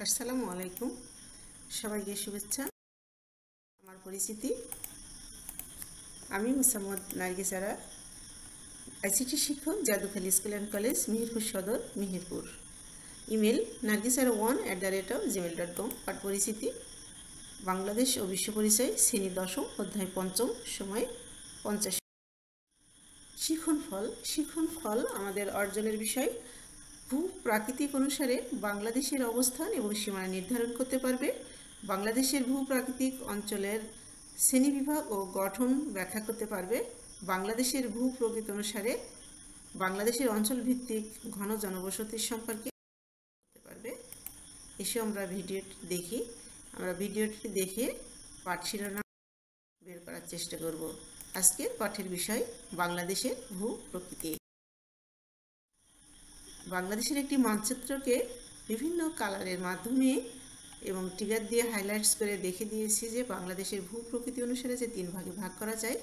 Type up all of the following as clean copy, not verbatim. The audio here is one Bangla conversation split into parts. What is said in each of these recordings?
আসসালামু আলাইকুম, সবাইকে শুভেচ্ছা। আমার পরিচিতি, আমি মোসাম্মদ নার্গিসারা, আইসিটি শিক্ষক, জাদুখালী স্কুল অ্যান্ড কলেজ, মিহিরপুর সদর, মিহিরপুর। Email nargisara1@gmail.com। পাঠ পরিচিতি, বাংলাদেশ ও বিশ্ব পরিচয়, শ্রেণী 10, অধ্যায় 5, সময় 50। শিখন ফল আমাদের অর্জনের বিষয়। ভূ-প্রাকৃতিক অনুসারে বাংলাদেশের অবস্থান এবং সীমানা নির্ধারণ করতে পারবে। বাংলাদেশের ভূ-প্রাকৃতিক অঞ্চলের শ্রেণীবিভাগ ও গঠন ব্যাখ্যা করতে পারবে। বাংলাদেশের ভূ-প্রকৃতি অনুসারে বাংলাদেশের অঞ্চলভিত্তিক ঘন জনবসতির সম্পর্কে করতে পারবে। এসে আমরা ভিডিওটি দেখে পাঠ শিরোনাম বের করার চেষ্টা করব। আজকের পাঠের বিষয় বাংলাদেশের ভূ-প্রকৃতি। বাংলাদেশের একটি মানচিত্রকে বিভিন্ন কালারের মাধ্যমে এবং টিকার দিয়ে হাইলাইটস করে দেখে দিয়েছি যে বাংলাদেশের ভূ-প্রকৃতি অনুসারে যে 3 ভাগে ভাগ করা যায়।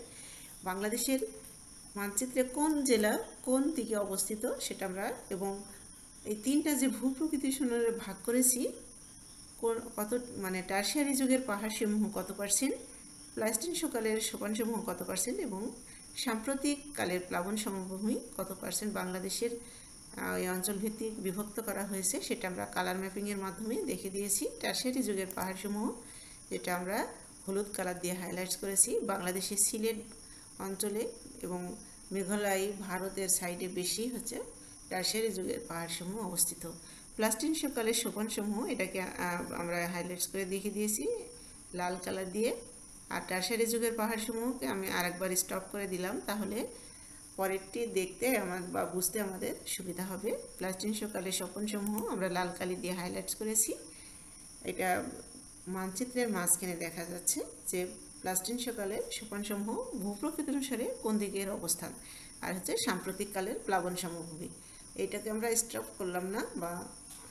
বাংলাদেশের মানচিত্রে কোন জেলা কোন দিকে অবস্থিত সেটা আমরা, এবং এই 3টা যে ভূ-প্রকৃতি অনুসারে ভাগ করেছি, কত টারশিয়ারি যুগের পাহাড়সমূহ কত %, প্লাইস্টোসিন কালের সোপানসমূহ কত %, এবং সাম্প্রতিক কালের প্লাবন সমভূমি কত % বাংলাদেশের এই অঞ্চলভিত্তিক বিভক্ত করা হয়েছে সেটা আমরা কালার ম্যাপিংয়ের মাধ্যমে দেখে দিয়েছি। টারশিয়ারি যুগের পাহাড়সমূহ যেটা আমরা হলুদ কালার দিয়ে হাইলাইটস করেছি, বাংলাদেশের সিলেট অঞ্চলে এবং মেঘালয় ভারতের সাইডে বেশি হচ্ছে টারশিয়ারি যুগের পাহাড়সমূহ অবস্থিত। প্লাইস্টোসিন কালের সোপানসমূহ এটাকে আমরা হাইলাইটস করে দেখে দিয়েছি লাল কালার দিয়ে। আর টারশিয়ারি যুগের পাহাড়সমূহকে আমি আরেকবার স্টপ করে দিলাম, তাহলে পরেরটি দেখতে বা বুঝতে আমাদের সুবিধা হবে। প্লাইস্টোসিন কালের সোপানসমূহ আমরা লাল কালি দিয়ে হাইলাইটস করেছি। এটা মানচিত্রের মাঝখানে দেখা যাচ্ছে যে প্লাইস্টোসিন কালের সোপানসমূহ ভূপ্রকৃতি অনুসারে কোন দিকের অবস্থান, আর হচ্ছে সাম্প্রতিক কালের প্লাবন সমভূমি। এইটাকে আমরা স্টপ করলাম না বা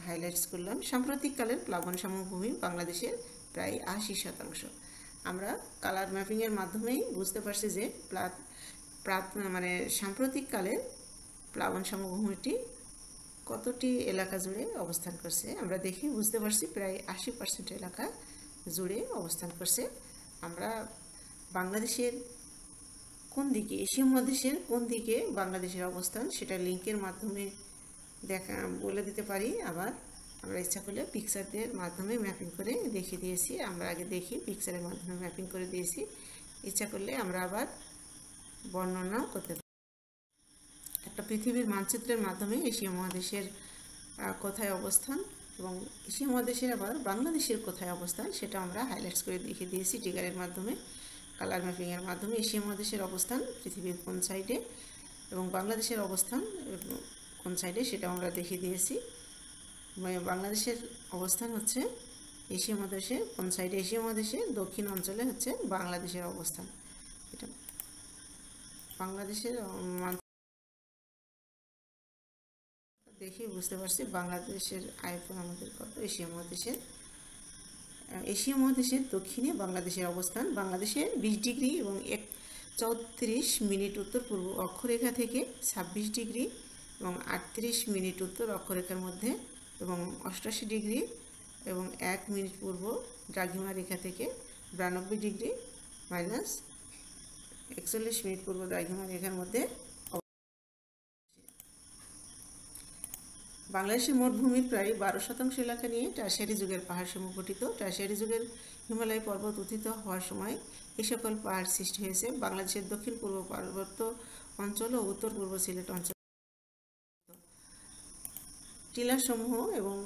হাইলাইটস করলাম। সাম্প্রতিক কালের প্লাবন সমভূমি বাংলাদেশের প্রায় 80%। আমরা কালার ম্যাপিংয়ের মাধ্যমেই বুঝতে পারছি যে সাম্প্রতিক কালের প্লাবন সমভূমিটি কতটি এলাকা জুড়ে অবস্থান করছে আমরা দেখে বুঝতে পারছি প্রায় 80% এলাকা জুড়ে অবস্থান করছে। আমরা বাংলাদেশের কোন দিকে, এশিয়া মহাদেশের কোন দিকে বাংলাদেশের অবস্থান সেটা লিঙ্কের মাধ্যমে বলে দিতে পারি। আবার আমরা ইচ্ছা করলে পিকচারদের মাধ্যমে ম্যাপিং করে দেখিয়ে দিয়েছি। আমরা আগে দেখি পিকচারের মাধ্যমে ম্যাপিং করে দিয়েছি, ইচ্ছা করলে আমরা আবার বর্ণনা করতে পারি। একটা পৃথিবীর মানচিত্রের মাধ্যমে এশিয়া মহাদেশের কোথায় অবস্থান এবং এশিয়া মহাদেশের আবার বাংলাদেশের কোথায় অবস্থান সেটা আমরা হাইলাইটস করে দেখিয়ে দিয়েছি টিকারের মাধ্যমে, কালার ম্যাপিংয়ের মাধ্যমে। এশিয়া মহাদেশের অবস্থান পৃথিবীর কোন সাইডে এবং বাংলাদেশের অবস্থান কোন সাইডে সেটা আমরা দেখিয়ে দিয়েছি। বাংলাদেশের অবস্থান হচ্ছে এশিয়া মহাদেশের কোন সাইডে, এশিয়া মহাদেশের দক্ষিণ অঞ্চলে হচ্ছে বাংলাদেশের অবস্থান। এটা বাংলাদেশের দেখে বুঝতে পারছি বাংলাদেশের আয়তন আমাদের কত। এশিয়া মহাদেশের দক্ষিণে বাংলাদেশের অবস্থান। বাংলাদেশের 20 ডিগ্রি এবং 34 মিনিট উত্তর পূর্ব অক্ষরেখা থেকে 26 ডিগ্রি এবং 38 মিনিট উত্তর অক্ষরেখার মধ্যে, এবং 88 ডিগ্রি এবং 1 মিনিট পূর্ব দ্রাঘিমা রেখা থেকে 92 ডিগ্রি মাইনাস 41 মিনিট পূর্ব দ্রাঘিমা রেখার মধ্যে। বাংলাদেশের মোট ভূমির প্রায় 12% এলাকা নিয়ে টারশিয়ারি যুগের পাহাড়সমূহ গঠিত। টারশিয়ারি যুগের হিমালয় পর্বত উত্থিত হওয়ার সময় এই সকল পাহাড় সৃষ্টি হয়েছে। বাংলাদেশের দক্ষিণ পূর্ব পার্বত্য অঞ্চল ও উত্তর পূর্ব সিলেট অঞ্চল টিলাসমূহ এবং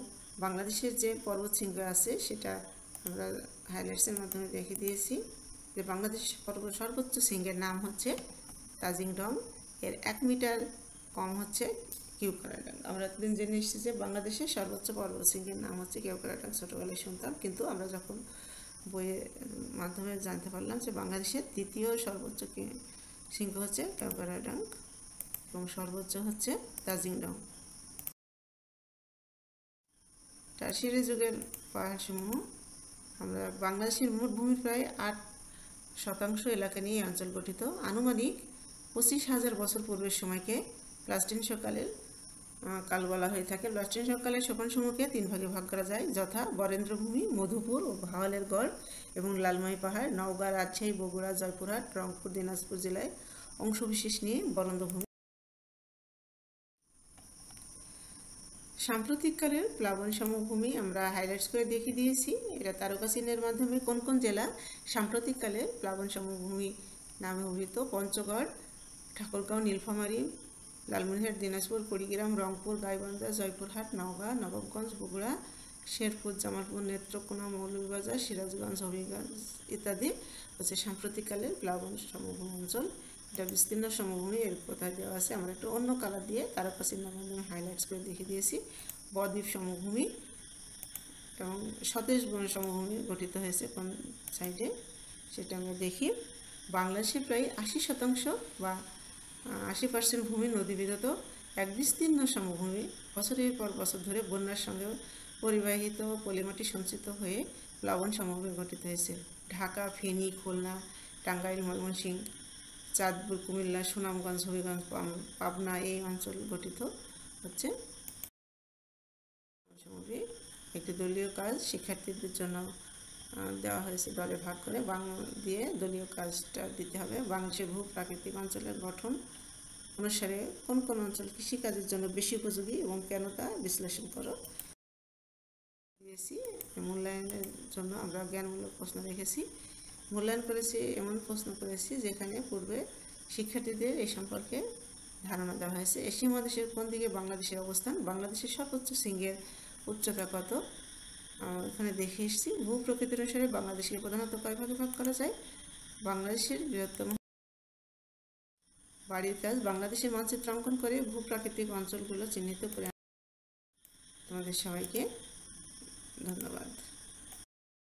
বাংলাদেশের যে পর্বত শৃঙ্গ আছে সেটা আমরা হাইলাইটসের মাধ্যমে দেখে দিয়েছি যে বাংলাদেশের সর্বোচ্চ শৃঙ্গের নাম হচ্ছে তাজিং ডং। এর 1 মিটার কম হচ্ছে কেওক্রাডাং। আমরা এতদিন জেনে এসেছি যে বাংলাদেশের সর্বোচ্চ পর্বত শৃঙ্গের নাম হচ্ছে কেওক্রাডাং, ছোটোবেলায় শুনতাম, কিন্তু আমরা যখন বইয়ের মাধ্যমে জানতে পারলাম যে বাংলাদেশের দ্বিতীয় সর্বোচ্চ শৃঙ্গ হচ্ছে কেওক্রাডাং এবং সর্বোচ্চ হচ্ছে তাজিং ডং। টারশিয়ারি যুগের পাহাড়সমূহ আমরা বাংলাদেশের মোট ভূমির প্রায় 8% এলাকা নিয়ে অঞ্চল গঠিত। আনুমানিক 25,000 বছর পূর্বের সময়কে প্লাইস্টোসিন কালের কাল বলা হয়ে থাকে। প্রাচীন কালে সোপানসমূহকে 3 ভাগে ভাগ করা যায়, যথা বরেন্দ্রভূমি, মধুপুর ও ভাওয়ালের গড় এবং লালমাই পাহাড়। নওগাঁ, রাজশাহী, বগুড়া, জয়পুরহাট, রংপুর, দিনাজপুর জেলায় অংশবিশেষ নিয়ে বরেন্দ্রভূমি। সাম্প্রতিককালের প্লাবন সমভূমি আমরা হাইলাইটস করে দেখিয়ে দিয়েছি। এটা তারকা চিহ্নের মাধ্যমে কোন কোন জেলা সাম্প্রতিককালে প্লাবন সমভূমি নামে অভিহিত: পঞ্চগড়, ঠাকুরগাঁও, নীলফামারী, লালমনিরহাট, দিনাজপুর, কুড়িগ্রাম, রংপুর, গাইবান্ধা, জয়পুরহাট, নওগাঁ, নবাবগঞ্জ, বগুড়া, শেরপুর, জামালপুর, নেত্রকোনা, মৌলভীবাজার, সিরাজগঞ্জ, হবিগঞ্জ ইত্যাদি হচ্ছে সাম্প্রতিককালের প্লাবন সমভূমি অঞ্চল। এটা বিস্তীর্ণ সমভূমি, এর কোথায় দেওয়া আছে আমরা একটু অন্য কালার দিয়ে তারকা চিহ্নের মাধ্যমে হাইলাইটস করে দেখিয়ে দিয়েছি। বদ্বীপ সমভূমি এবং স্বদেশ বন সমভূমি গঠিত হয়েছে কোন সাইডে সেটা আমরা দেখি। বাংলাদেশে প্রায় 80% বা 80% ভূমি নদীবিধত এক বিস্তীর্ণ সমভূমি বছরের পর বছর ধরে বন্যার সঙ্গে পরিবাহিত পলিমাটি সঞ্চিত হয়ে প্লাবন সমভূমি গঠিত হয়েছে। ঢাকা, ফেনী, খুলনা, টাঙ্গাইল, ময়মনসিংহ, চাঁদপুর, কুমিল্লা, সুনামগঞ্জ, হবিগঞ্জ, পাবনা এই অঞ্চল গঠিত হচ্ছে সমভূমি। একটি দলীয় কাজ শিক্ষার্থীদের জন্য দেওয়া হয়েছে, দলে ভাগ করে বাংলা দিয়ে দলীয় কাজটা দিতে হবে। বাংলাদেশের ভূ প্রাকৃতিক অঞ্চলের গঠন অনুসারে কোন কোন অঞ্চল কৃষিকাজের জন্য বেশি উপযোগী এবং কেন তা বিশ্লেষণ করো দিয়েছি। মূল্যায়নের জন্য আমরা জ্ঞানমূলক প্রশ্ন রেখেছি। মূল্যায়ন করেছি এমন প্রশ্ন করেছি যেখানে পূর্বে শিক্ষার্থীদের এই সম্পর্কে ধারণা দেওয়া হয়েছে। এশিয়া মহাদেশের কোন দিকে বাংলাদেশের অবস্থান? বাংলাদেশের সর্বোচ্চ শৃঙ্গের উচ্চতা কত? এখানে দেখে এসেছি। ভূ প্রকৃতির অনুসারে বাংলাদেশকে প্রধানত কয় ভাগে ভাগ করা যায়? বাংলাদেশের বৃহত্তম বাড়ির কাজ বাংলাদেশের মানচিত্র অঙ্কন করে ভূ প্রাকৃতিক অঞ্চলগুলো চিহ্নিত করে। তোমাদের সবাইকে ধন্যবাদ।